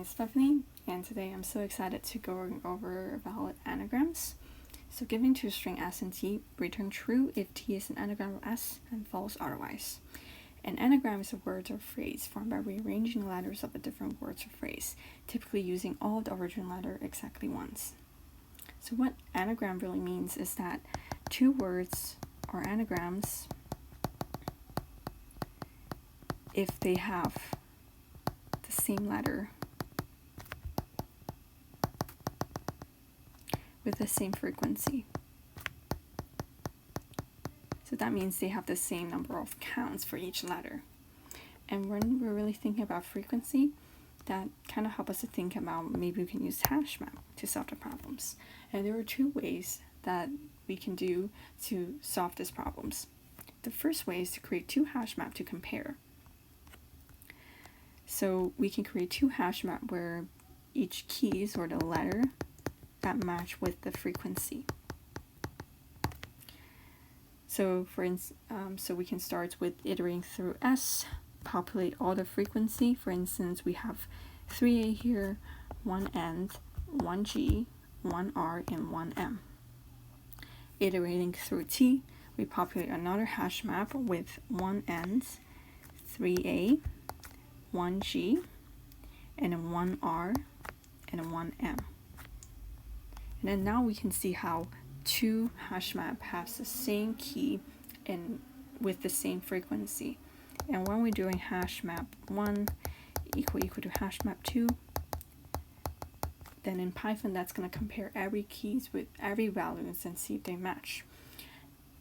is Bethany, and today I'm so excited to go over valid anagrams. So giving to a string s and t, return true if t is an anagram of s and false otherwise. An anagram is a word or phrase formed by rearranging letters of a different word or phrase, typically using all of the original letter exactly once. So what anagram really means is that two words are anagrams if they have the same letter with the same frequency. So that means they have the same number of counts for each letter. And when we're really thinking about frequency, that kind of helps us to think about maybe we can use Hashmap to solve the problems. And there are two ways that we can do to solve these problems. The first way is to create two Hashmap to compare. So we can create two Hashmap where each keys or the letter that match with the frequency. So so we can start with iterating through S, populate all the frequency. For instance, we have 3A here, 1 N, 1 G, 1 R, and 1 M. Iterating through T, we populate another hash map with 1 N, 3A, 1 G, and 1 R, and 1 M. And then now we can see how two hash map has the same key and with the same frequency. And when we're doing Hashmap-01 equal to Hashmap-2, then in Python that's going to compare every keys with every values and see if they match.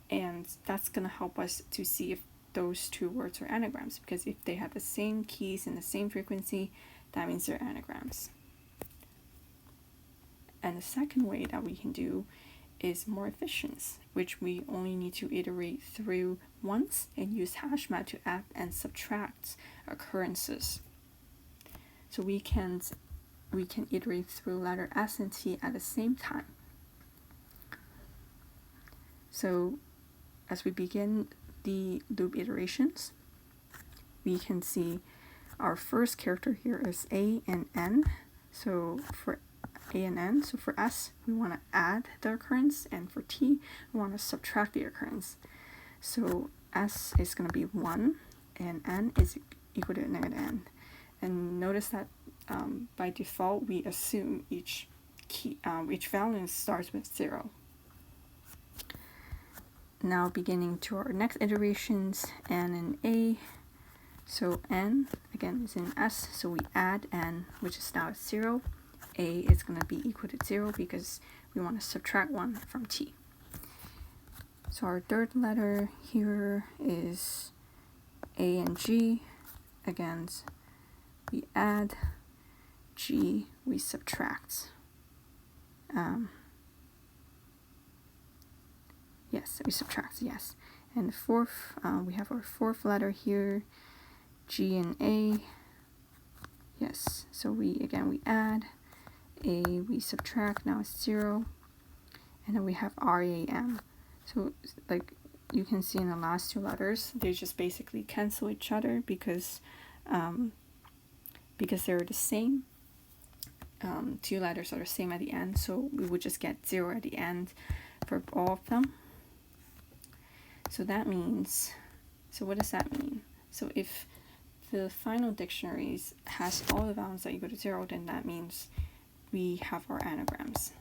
And that's going to help us to see if those two words are anagrams, because if they have the same keys and the same frequency, that means they're anagrams. And the second way that we can do is more efficient, which we only need to iterate through once and use Hashmap to add and subtract occurrences. So we can iterate through letter S and T at the same time. So as we begin the loop iterations, we can see our first character here is A and N. So for A and N, so for S, we want to add the occurrence, and for T, we want to subtract the occurrence. So S is going to be 1, and N is equal to negative N. And notice that by default, we assume each value starts with 0. Now beginning to our next iterations, N and A. So N, again, is in S, so we add N, which is now at 0. A is going to be equal to 0 because we want to subtract 1 from T. So our third letter here is A and G. Again, we add, G we subtract. Yes, we subtract, yes. And the fourth, we have our fourth letter here, G and A. Yes, so we add, A we subtract, now it's 0, and then we have RAM. So like you can see in the last two letters, they just basically cancel each other because they're the same. Two letters are the same at the end, so we would just get 0 at the end for all of them. So that means, so what does that mean? So if the final dictionaries has all the values that equal to 0, then that means we have our anagrams.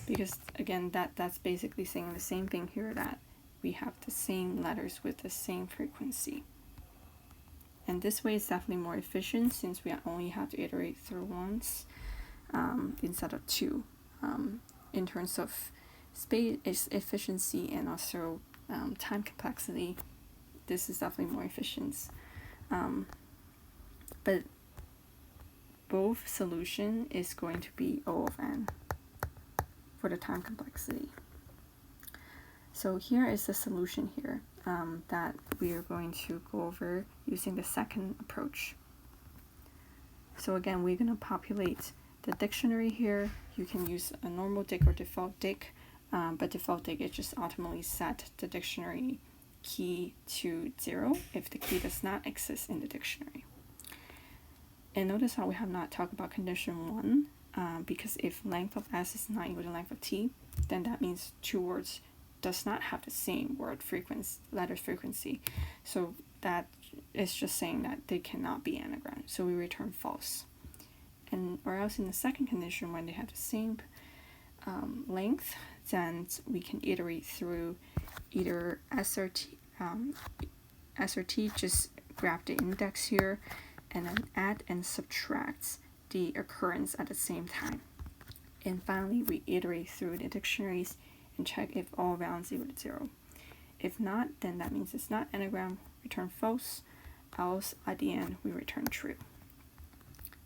Because again, that's basically saying the same thing here, that we have the same letters with the same frequency. And this way is definitely more efficient since we only have to iterate through once instead of two. In terms of space efficiency and also time complexity, this is definitely more efficient. But both solution is going to be O of N for the time complexity. So here is the solution here that we are going to go over using the second approach. So again, we're going to populate the dictionary here. You can use a normal dict or default dict, but default dict is just ultimately set the dictionary key to 0 if the key does not exist in the dictionary. And notice how we have not talked about condition 1, because if length of s is not equal to length of t, then that means two words does not have the same word frequency, letters frequency. So that is just saying that they cannot be anagrams. So we return false. And or else in the second condition, when they have the same length, then we can iterate through either S or T, just grab the index here, and then add and subtract the occurrence at the same time. And finally, we iterate through the dictionaries and check if all rounds equal to 0. If not, then that means it's not anagram, return false, else at the end we return true.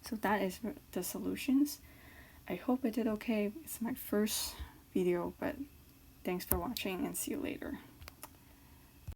So that is the solutions. I hope I did okay. It's my first video, but thanks for watching and see you later.